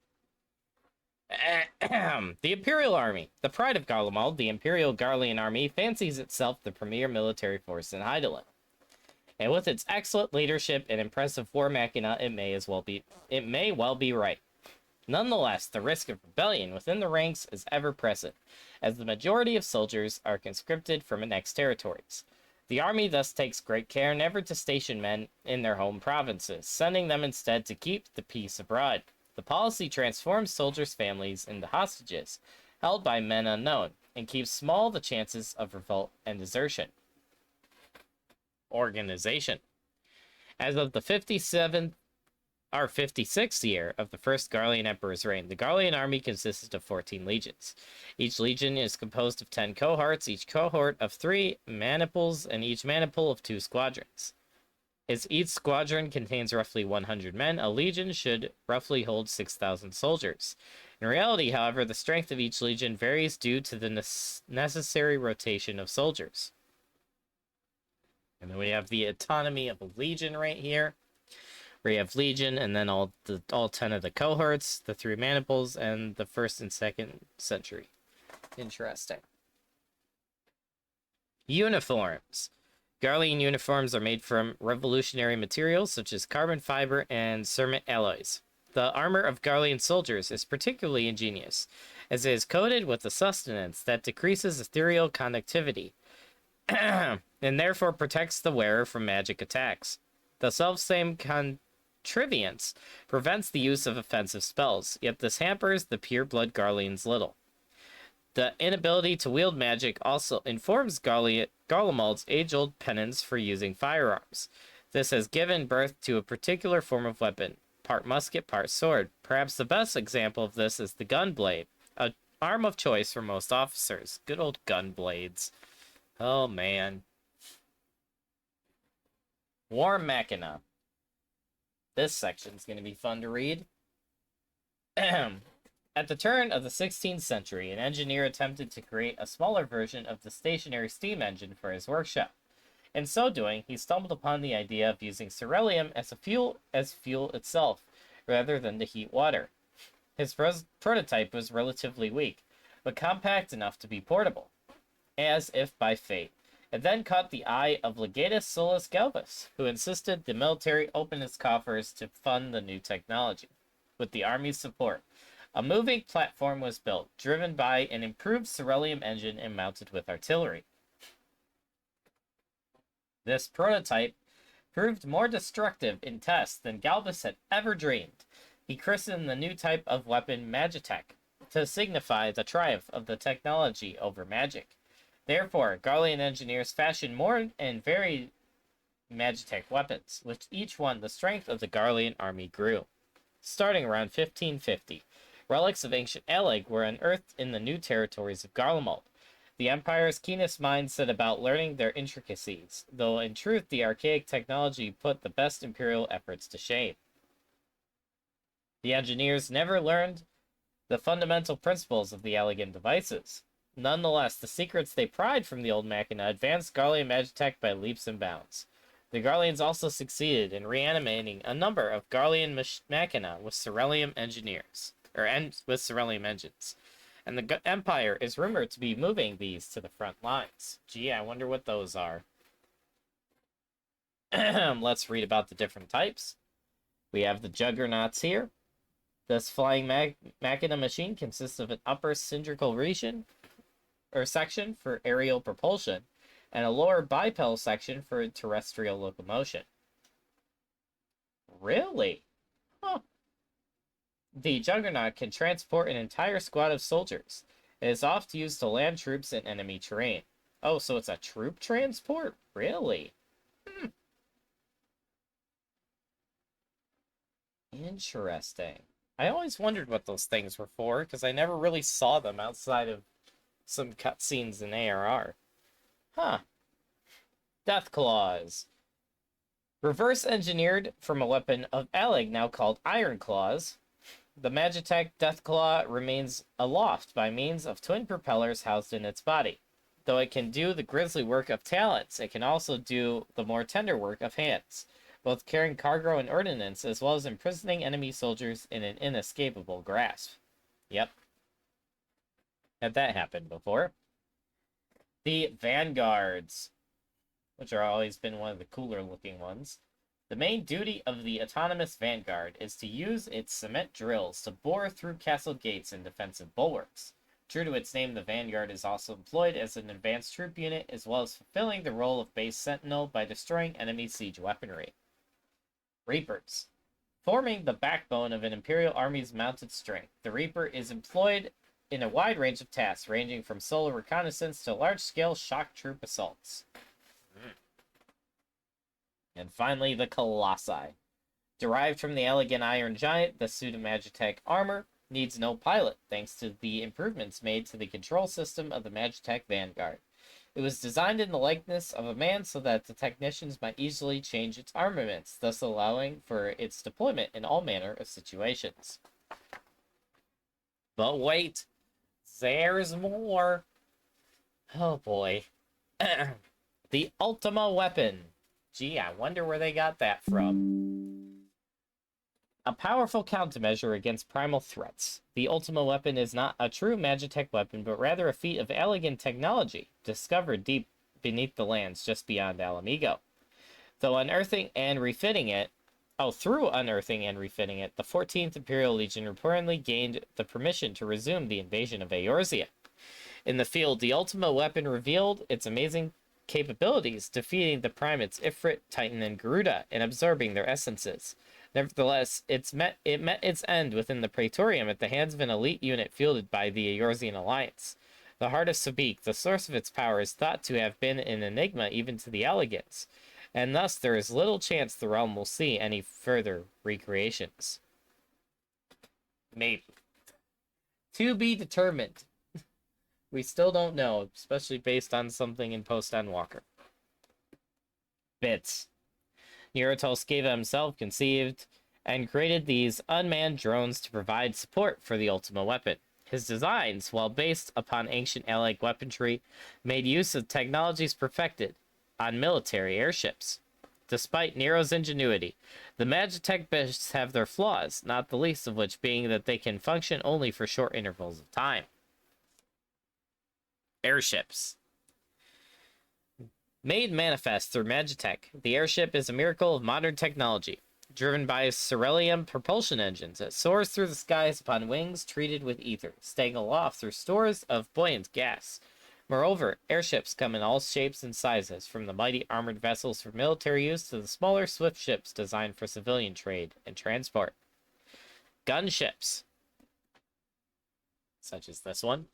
The Imperial Army. The pride of Garlemald, the Imperial Garlean Army fancies itself the premier military force in Hydaelyn. And with its excellent leadership and impressive war machina, it may well be right. Nonetheless, the risk of rebellion within the ranks is ever present, as the majority of soldiers are conscripted from annexed territories. The army thus takes great care never to station men in their home provinces, sending them instead to keep the peace abroad. The policy transforms soldiers' families into hostages, held by men unknown, and keeps small the chances of revolt and desertion. Organization. As of the 56th year of the first Garlean Emperor's reign, the Garlean army consisted of 14 legions. Each legion is composed of 10 cohorts, each cohort of 3 maniples, and each maniple of 2 squadrons. As each squadron contains roughly 100 men, a legion should roughly hold 6,000 soldiers. In reality, however, the strength of each legion varies due to the necessary rotation of soldiers. And then we have the autonomy of a legion right here, where you have legion and then all 10 of the cohorts, the 3 maniples, and the 1st and 2nd century. Interesting. Uniforms. Garlean uniforms are made from revolutionary materials such as carbon fiber and cermet alloys. The armor of Garlean soldiers is particularly ingenious, as it is coated with a sustenance that decreases ethereal conductivity, and therefore protects the wearer from magic attacks. The selfsame contrivance prevents the use of offensive spells, yet this hampers the pure-blood Garleans little. The inability to wield magic also informs Garlemald's age-old penance for using firearms. This has given birth to a particular form of weapon, part musket, part sword. Perhaps the best example of this is the gun blade, an arm of choice for most officers. Good old gun blades. Oh, man. War Machina. This section's going to be fun to read. At the turn of the 16th century, an engineer attempted to create a smaller version of the stationary steam engine for his workshop. In so doing, he stumbled upon the idea of using ceruleum as fuel itself, rather than to heat water. His prototype was relatively weak, but compact enough to be portable. As if by fate, it then caught the eye of Legatus Solus Galbus, who insisted the military open its coffers to fund the new technology. With the army's support, a moving platform was built, driven by an improved ceruleum engine and mounted with artillery. This prototype proved more destructive in tests than Galbus had ever dreamed. He christened the new type of weapon Magitech, to signify the triumph of the technology over magic. Therefore, Garlean engineers fashioned more and varied Magitech weapons, which each one the strength of the Garlean army grew. Starting around 1550, relics of ancient Aleg were unearthed in the new territories of Garlemald. The Empire's keenest minds set about learning their intricacies, though in truth the archaic technology put the best imperial efforts to shame. The engineers never learned the fundamental principles of the elegant devices. Nonetheless, the secrets they pried from the old machina advanced Garlean Magitech by leaps and bounds. The Garleans also succeeded in reanimating a number of Garlean machina with ceruleum with ceruleum engines, and the Empire is rumored to be moving these to the front lines. Gee, I wonder what those are. Let's read about the different types. We have the Juggernauts here. This flying machina machine consists of an upper cylindrical section for aerial propulsion, and a lower bipedal section for terrestrial locomotion. Really? Huh. The Juggernaut can transport an entire squad of soldiers. It is often used to land troops in enemy terrain. Oh, so it's a troop transport? Really? Interesting. I always wondered what those things were for, because I never really saw them outside of some cutscenes in ARR. Huh. Death Claws. Reverse engineered from a weapon of Alleg now called Iron Claws, the Magitech Deathclaw remains aloft by means of twin propellers housed in its body. Though it can do the grisly work of talons, it can also do the more tender work of hands, both carrying cargo and ordnance, as well as imprisoning enemy soldiers in an inescapable grasp. Yep. Had that happen before. The Vanguards, which are always been one of the cooler looking ones. The main duty of the autonomous Vanguard is to use its cement drills to bore through castle gates and defensive bulwarks. True to its name, the Vanguard is also employed as an advanced troop unit, as well as fulfilling the role of base sentinel by destroying enemy siege weaponry. Reapers. Forming the backbone of an Imperial Army's mounted strength, the Reaper is employed in a wide range of tasks, ranging from solo reconnaissance to large-scale shock troop assaults. And finally, the Colossi. Derived from the elegant Iron Giant, the suit of Magitech armor needs no pilot, thanks to the improvements made to the control system of the Magitech Vanguard. It was designed in the likeness of a man so that the technicians might easily change its armaments, thus allowing for its deployment in all manner of situations. But wait, there's more. Oh boy. The Ultima Weapon. Gee, I wonder where they got that from. A powerful countermeasure against primal threats. The Ultima Weapon is not a true Magitech weapon, but rather a feat of elegant technology, discovered deep beneath the lands just beyond Alamigo. Through unearthing and refitting it, the 14th Imperial Legion reportedly gained the permission to resume the invasion of Eorzea. In the field, the Ultima Weapon revealed its amazing capabilities, defeating the primates Ifrit, Titan, and Garuda, and absorbing their essences. Nevertheless, it met its end within the Praetorium at the hands of an elite unit fielded by the Eorzean Alliance. The heart of Sabik, the source of its power, is thought to have been an enigma even to the Allegans, and thus there is little chance the realm will see any further recreations. Maybe. To be determined. We still don't know, especially based on something in Post on Walker. Bits. Nyarlathotep himself conceived and created these unmanned drones to provide support for the Ultima Weapon. His designs, while based upon ancient Alleg weaponry, made use of technologies perfected on military airships. Despite Nero's ingenuity, the Magitech beasts have their flaws, not the least of which being that they can function only for short intervals of time. Airships. Made manifest through Magitech, the airship is a miracle of modern technology. Driven by Cerulean propulsion engines, it soars through the skies upon wings treated with ether, staying aloft through stores of buoyant gas. Moreover, airships come in all shapes and sizes, from the mighty armored vessels for military use to the smaller swift ships designed for civilian trade and transport. Gunships, such as this one.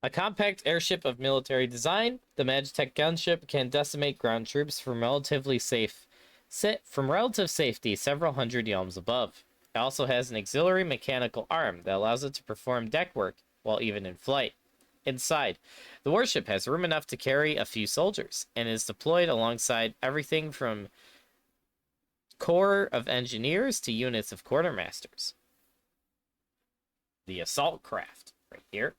A compact airship of military design, the Magitech gunship can decimate ground troops from relative safety several hundred yalms above. It also has an auxiliary mechanical arm that allows it to perform deck work while even in flight. Inside, the warship has room enough to carry a few soldiers and is deployed alongside everything from corps of engineers to units of quartermasters. The assault craft, right here.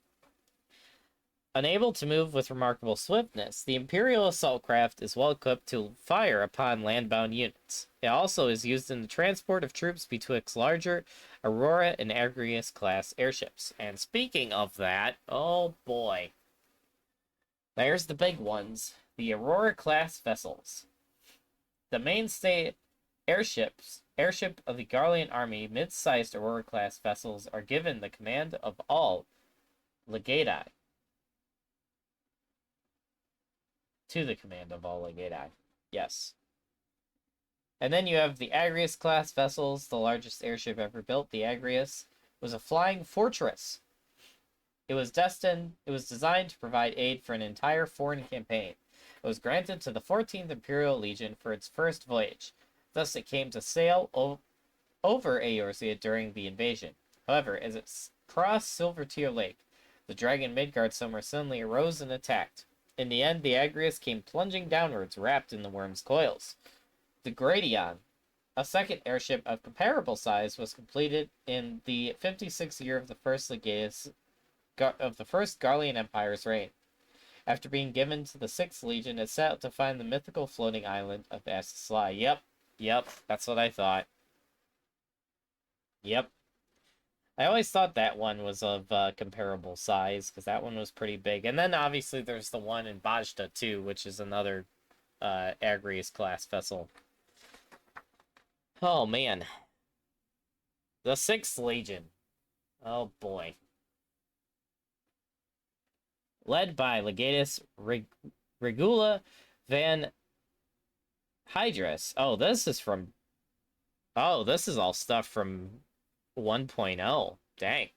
Unable to move with remarkable swiftness, the Imperial assault craft is well equipped to fire upon land-bound units. It also is used in the transport of troops betwixt larger Aurora and Agrius class airships. And speaking of that, oh boy. There's the big ones, the Aurora class vessels. The mainstay airship of the Garlean army, mid-sized Aurora class vessels are given the command of all legati. to the command of all legati. Yes. And then you have the Agrius-class vessels, the largest airship ever built. The Agrius was a flying fortress. It was designed to provide aid for an entire foreign campaign. It was granted to the 14th Imperial Legion for its first voyage. Thus, it came to sail over Eorzea during the invasion. However, as it crossed Silvertear Lake, the dragon Midgard Summer suddenly arose and attacked. In the end, the Agrius came plunging downwards, wrapped in the worm's coils. The Gradion, a second airship of comparable size, was completed in the 56th year of the first Garlean Empire's reign. After being given to the 6th Legion, it set out to find the mythical floating island of Asla. Yep, that's what I thought. Yep. I always thought that one was of comparable size, because that one was pretty big. And then, obviously, there's the one in Bajda, too, which is another Agrius-class vessel. Oh, man. The 6th Legion. Oh, boy. Led by Legatus Regula van Hydrus. Oh, this is all stuff from 1.0. Dang.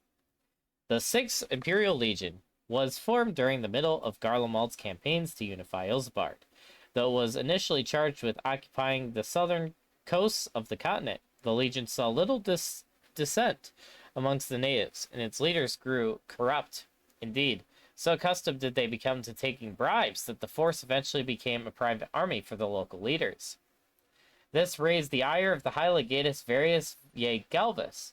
The 6th Imperial Legion was formed during the middle of Garlemald's campaigns to unify Isambard. Though it was initially charged with occupying the southern coasts of the continent, the Legion saw little dissent amongst the natives, and its leaders grew corrupt. Indeed, so accustomed did they become to taking bribes that the force eventually became a private army for the local leaders. This raised the ire of the High Legatus Varius Ye Galvus,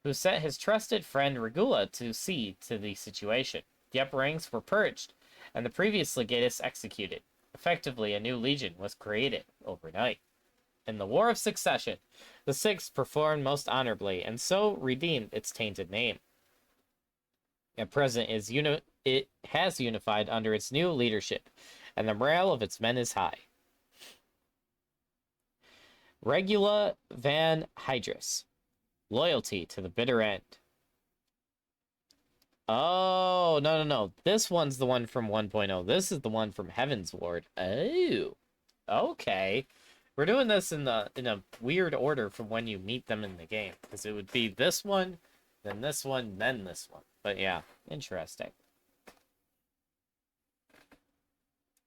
who sent his trusted friend Regula to see to the situation. The upper ranks were purged, and the previous Legatus executed. Effectively, a new legion was created overnight. In the War of Succession, the Sixth performed most honorably, and so redeemed its tainted name. At present, it has unified under its new leadership, and the morale of its men is high. Regula van Hydrus. Loyalty to the bitter end. Oh, no. This one's the one from 1.0. This is the one from Heaven's Ward. Oh, okay. We're doing this in a weird order from when you meet them in the game, because it would be this one, then this one, then this one. But yeah, interesting.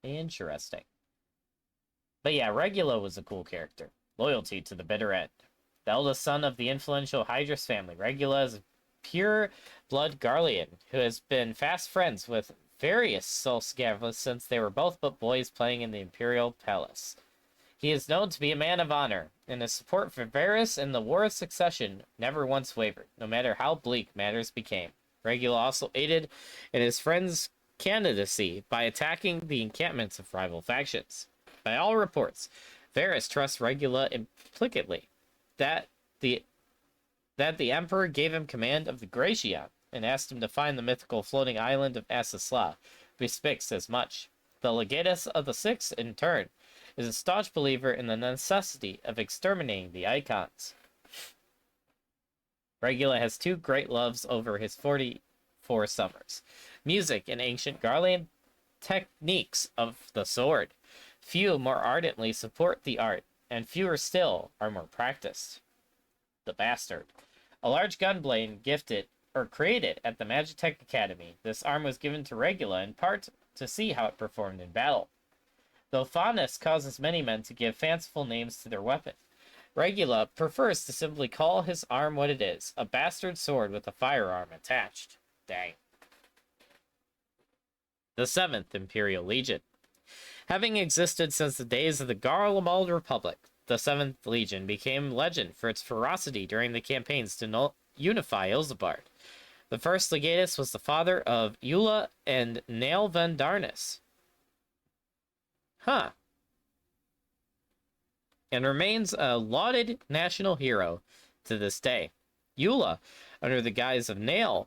Interesting. But yeah, Regula was a cool character. Loyalty to the bitter end. The eldest son of the influential Hydrus family, Regula is a pure-blood Garlean who has been fast friends with various Solskavas since they were both but boys playing in the Imperial Palace. He is known to be a man of honor, and his support for Varys in the War of Succession never once wavered, no matter how bleak matters became. Regula also aided in his friend's candidacy by attacking the encampments of rival factions. By all reports, Varys trusts Regula implicitly, that the Emperor gave him command of the Gratian and asked him to find the mythical floating island of Asla, bespeaks as much. The Legatus of the Sixth, in turn, is a staunch believer in the necessity of exterminating the Icons. Regula has two great loves over his 44 summers: music and ancient Garlean techniques of the sword. Few more ardently support the art, and fewer still are more practiced. The Bastard. A large gunblade created at the Magitech Academy. This arm was given to Regula in part to see how it performed in battle. Though fondness causes many men to give fanciful names to their weapon, Regula prefers to simply call his arm what it is, a bastard sword with a firearm attached. Dang. The 7th Imperial Legion. Having existed since the days of the Garlemald Republic, the 7th Legion became legend for its ferocity during the campaigns to unify Isambard. The first legatus was the father of Eula and Nael van Darnus. Huh. And remains a lauded national hero to this day. Eula, under the guise of Nael,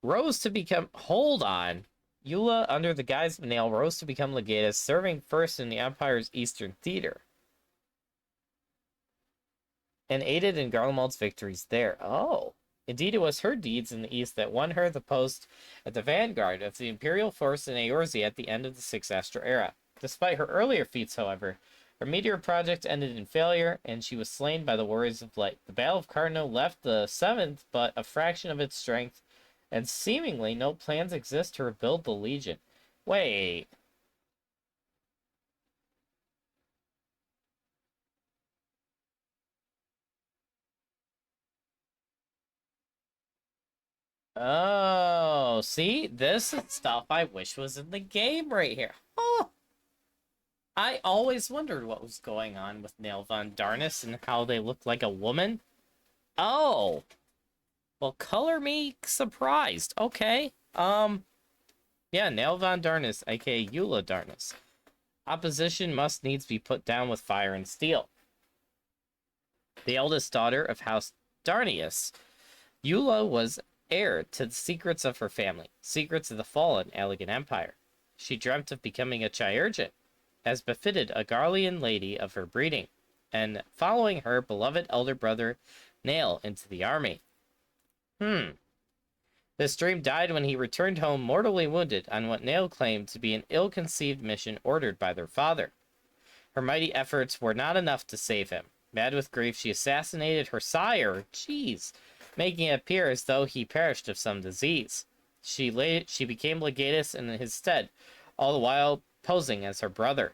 rose to become... Hold on. Eula, under the guise of Nael, rose to become legatus, serving first in the Empire's Eastern Theater, and aided in Garlemald's victories there. Oh, Indeed, it was her deeds in the east that won her the post at the vanguard of the Imperial force in Eorzea at the end of the Sixth Astral Era. Despite her earlier feats, however, her meteor project ended in failure, and she was slain by the Warriors of Light. The Battle of Carno left the Seventh but a fraction of its strength, and seemingly no plans exist to rebuild the Legion. Wait. Oh, see? This is stuff I wish was in the game right here. Oh. I always wondered what was going on with Nail Von Darnus and how they looked like a woman. Oh. Well, color me surprised. Okay. Yeah, Nail Von Darnus, aka Eula Darnus. Opposition must needs be put down with fire and steel. The eldest daughter of House Darnius, Eula was heir to the secrets of her family, secrets of the fallen Allegan Empire. She dreamt of becoming a chirurgeon, as befitted a Garlean lady of her breeding, and following her beloved elder brother Nail into the army. This dream died when he returned home mortally wounded on what Nail claimed to be an ill-conceived mission ordered by their father. Her mighty efforts were not enough to save him. Mad with grief, she assassinated her sire, making it appear as though he perished of some disease. She became legatus in his stead, all the while posing as her brother.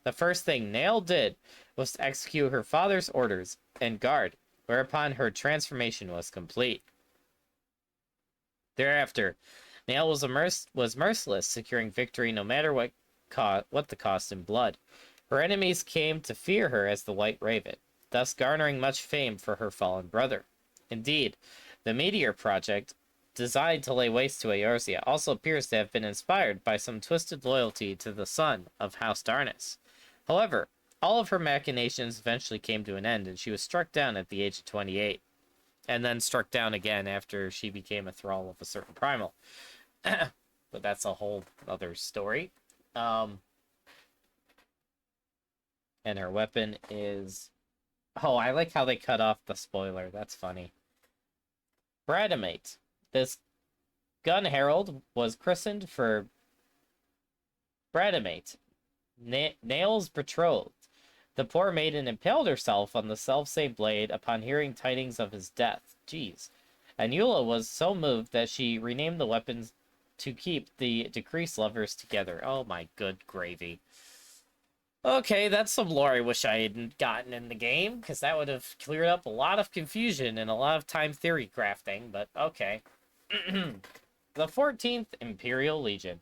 The first thing Nail did was to execute her father's orders and guard, whereupon her transformation was complete. Thereafter, Nail was merciless, securing victory no matter what the cost in blood. Her enemies came to fear her as the White Raven, thus garnering much fame for her fallen brother. Indeed, the Meteor Project, designed to lay waste to Eorzea, also appears to have been inspired by some twisted loyalty to the son of House Darnus. However, all of her machinations eventually came to an end, and she was struck down at the age of 28. And then struck down again after she became a thrall of a certain primal. But that's a whole other story. And her weapon is... Oh, I like how they cut off the spoiler. That's funny. Bradamate. This gun herald was christened for Bradamate, Nail's betrothed. The poor maiden impaled herself on the selfsame blade upon hearing tidings of his death. Jeez. And Eula was so moved that she renamed the weapons to keep the decreased lovers together. Oh my good gravy. Okay, that's some lore I wish I hadn't gotten in the game, because that would have cleared up a lot of confusion and a lot of time theory crafting, but okay. The 14th Imperial Legion.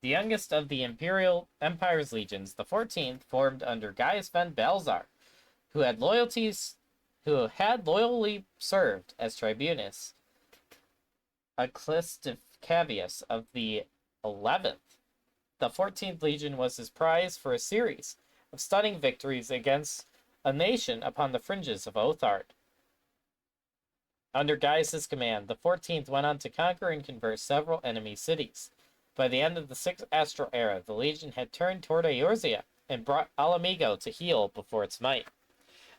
The youngest of the Imperial Empire's legions, the 14th formed under Gaius Van Balzar, who had loyally served as tribunus, Ecclesticavius of the 11th. The 14th Legion was his prize for a series of stunning victories against a nation upon the fringes of Othard. Under Gaius's command, the 14th went on to conquer and convert several enemy cities. By the end of the Sixth Astral Era, the Legion had turned toward Eorzea and brought Alamigo to heel before its might.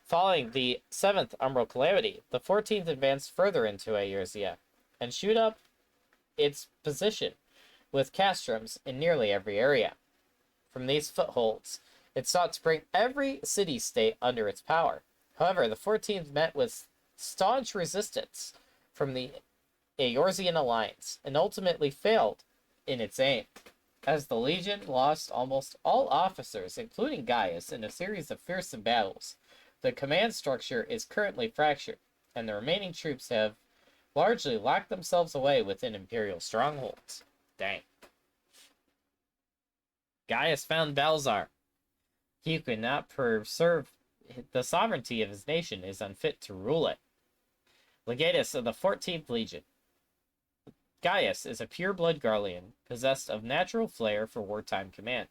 Following the 7th Umbral Calamity, the 14th advanced further into Eorzea and shoot up its position with castrums in nearly every area. From these footholds, it sought to bring every city-state under its power. However, the 14th met with staunch resistance from the Eorzean alliance and ultimately failed in its aim, as the Legion lost almost all officers, including Gaius, in a series of fearsome battles. The command structure is currently fractured, and the remaining troops have largely locked themselves away within Imperial strongholds. Dang. Gaius found Balzar. He could not preserve the sovereignty of his nation, is unfit to rule it. Legatus of the 14th Legion. Gaius is a pure-blood Garlean, possessed of natural flair for wartime command,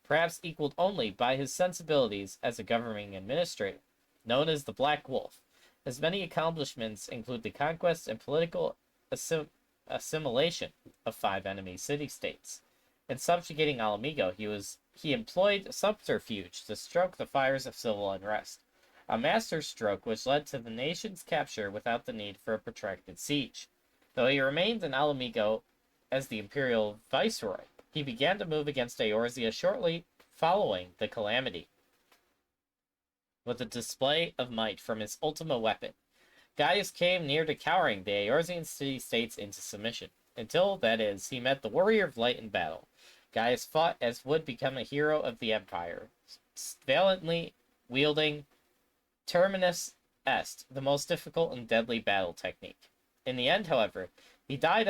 perhaps equaled only by his sensibilities as a governing administrator. Known as the Black Wolf, his many accomplishments include the conquest and political assimilation of 5 enemy city-states. In subjugating Alamigo, he employed subterfuge to stoke the fires of civil unrest. a masterstroke which led to the nation's capture without the need for a protracted siege. Though he remained in Alamigo as the imperial viceroy, he began to move against Eorzea shortly following the calamity. With a display of might from his ultima weapon, Gaius came near to cowering the Eorzean city-states into submission, until, that is, he met the Warrior of Light in battle. Gaius fought as would become a hero of the Empire, valiantly wielding Terminus Est, the most difficult and deadly battle technique. In the end, however, he died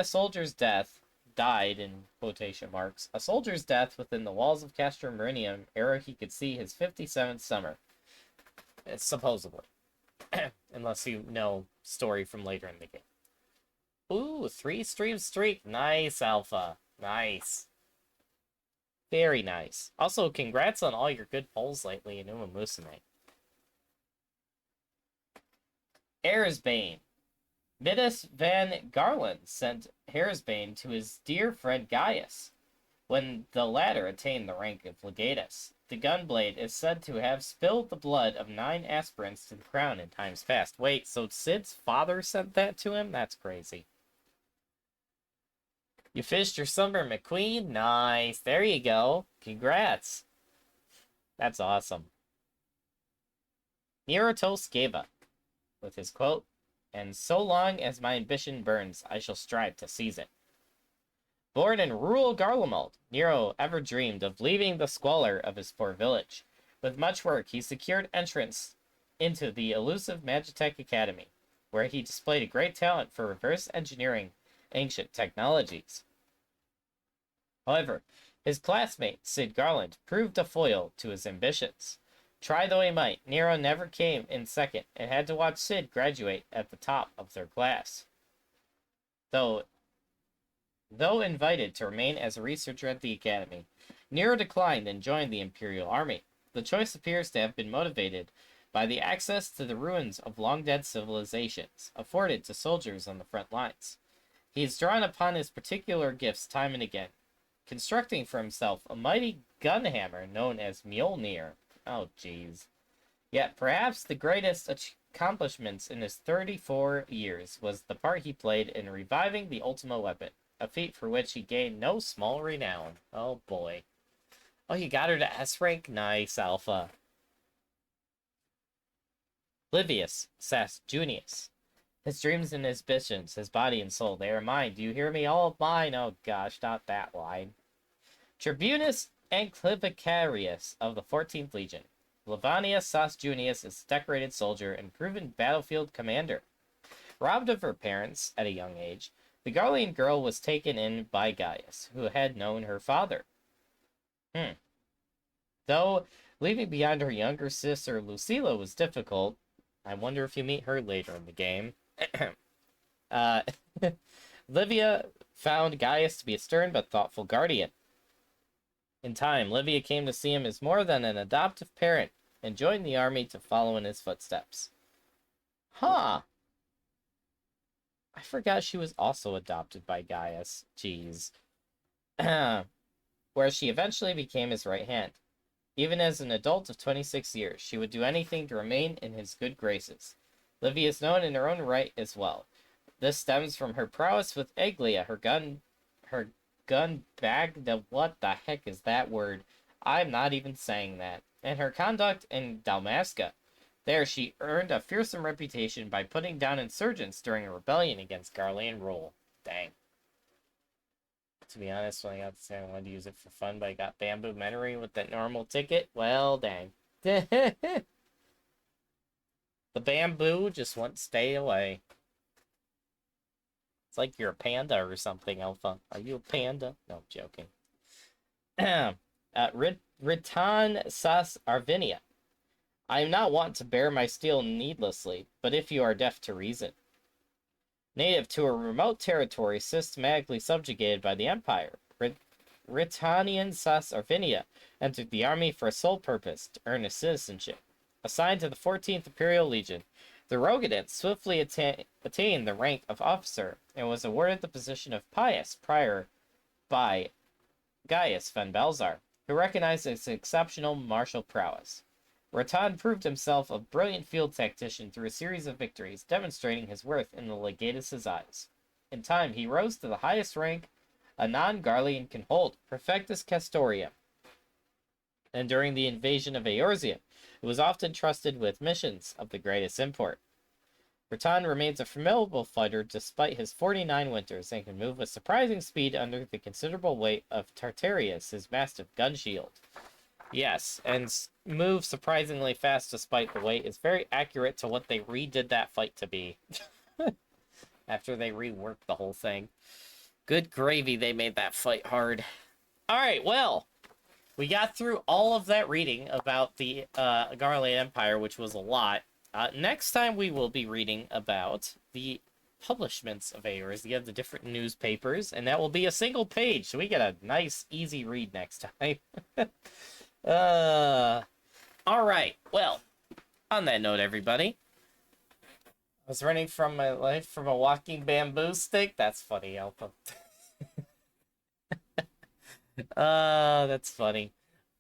in quotation marks, a soldier's death within the walls of Castra Meridium ere he could see his 57th summer. Supposedly. Unless you know story from later in the game. Ooh, 3-stream streak. Nice, Alpha. Nice. Very nice. Also, congrats on all your good polls lately in Uma Musume. Erzbane. Midas van Garland sent Erzbane to his dear friend Gaius when the latter attained the rank of legatus. The gunblade is said to have spilled the blood of 9 aspirants to the crown in times past. Wait, so Sid's father sent that to him? That's crazy. You fished your summer, McQueen? Nice. There you go. Congrats. That's awesome. Miratos Geva, with his quote, "And so long as my ambition burns, I shall strive to seize it." Born in rural Garlemald, Nero ever dreamed of leaving the squalor of his poor village. With much work, he secured entrance into the elusive Magitech Academy, where he displayed a great talent for reverse engineering ancient technologies. However, his classmate, Sid Garland, proved a foil to his ambitions. Try though he might, Nero never came in second and had to watch Sid graduate at the top of their class. Though invited to remain as a researcher at the Academy, Nero declined and joined the Imperial Army. The choice appears to have been motivated by the access to the ruins of long-dead civilizations afforded to soldiers on the front lines. He has drawn upon his particular gifts time and again, constructing for himself a mighty gun hammer known as Mjolnir. Oh, jeez. Yet perhaps the greatest accomplishments in his 34 years was the part he played in reviving the Ultima weapon, a feat for which he gained no small renown. Oh boy. Oh, you got her to S rank? Nice, Alpha. Livius Sass Junius. His dreams and his ambitions, his body and soul, they are mine. Do you hear me? All mine. Oh gosh, not that line. Tribunus Anclivicarius of the 14th Legion. Lavania Sass Junius is a decorated soldier and proven battlefield commander. Robbed of her parents at a young age, the Garlean girl was taken in by Gaius, who had known her father. Though leaving behind her younger sister Lucilla was difficult, I wonder if you meet her later in the game. Livia found Gaius to be a stern but thoughtful guardian. In time, Livia came to see him as more than an adoptive parent and joined the army to follow in his footsteps. Huh. I forgot she was also adopted by Gaius. Jeez. Where she eventually became his right hand. Even as an adult of 26 years, she would do anything to remain in his good graces. Livia is known in her own right as well. This stems from her prowess with Eglia, her gun bag, what the heck is that word? I'm not even saying that. And her conduct in Dalmasca. There, she earned a fearsome reputation by putting down insurgents during a rebellion against Garlean rule. Dang. To be honest, when I got to say I wanted to use it for fun, but I got Bamboo Memory with that normal ticket. Well, dang. The bamboo just won't stay away. It's like you're a panda or something, Alpha. Are you a panda? No, I'm joking. Ritan Sas Arvinia. I am not wont to bear my steel needlessly, but if you are deaf to reason. Native to a remote territory systematically subjugated by the Empire, Ritanian Sas Arvinia entered the army for a sole purpose, to earn a citizenship. Assigned to the 14th Imperial Legion, the Rogadent swiftly attained the rank of officer and was awarded the position of pious prior by Gaius van Balzar, who recognized his exceptional martial prowess. Rattan proved himself a brilliant field tactician through a series of victories, demonstrating his worth in the legatus' eyes. In time, he rose to the highest rank a non-Garlean can hold, Prefectus Castoria. And during the invasion of Eorzea, it was often trusted with missions of the greatest import. Rattan remains a formidable fighter despite his 49 winters and can move with surprising speed under the considerable weight of Tartarius, his massive gun shield. Yes, and move surprisingly fast despite the weight is very accurate to what they redid that fight to be. After they reworked the whole thing. Good gravy, they made that fight hard. Alright, well, we got through all of that reading about the Garlean Empire, which was a lot. Next time we will be reading about the publishments of Eorzea, the different newspapers, and that will be a single page, so we get a nice, easy read next time. Alright, well, on that note, everybody, I was running from my life from a walking bamboo stick. That's funny, Alpha. That's funny.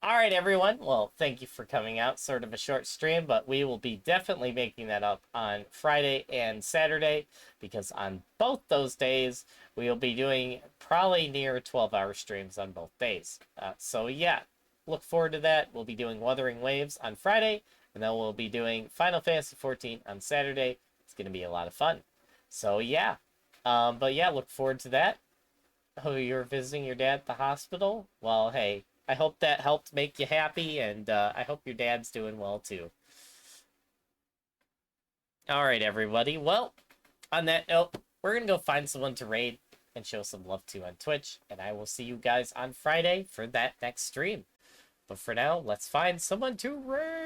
Alright, everyone. Well, thank you for coming out. Sort of a short stream, but we will be definitely making that up on Friday and Saturday, because on both those days, we will be doing probably near 12-hour streams on both days. So, yeah, look forward to that. We'll be doing Wuthering Waves on Friday, and then we'll be doing Final Fantasy XIV on Saturday. Going to be a lot of fun. So yeah, but yeah, look forward to that. Oh, you're visiting your dad at the hospital? Well, hey, I hope that helped make you happy, and I hope your dad's doing well too. Alright, everybody, well, on that note, we're gonna go find someone to raid and show some love to on Twitch, and I will see you guys on Friday for that next stream. But for now, let's find someone to raid!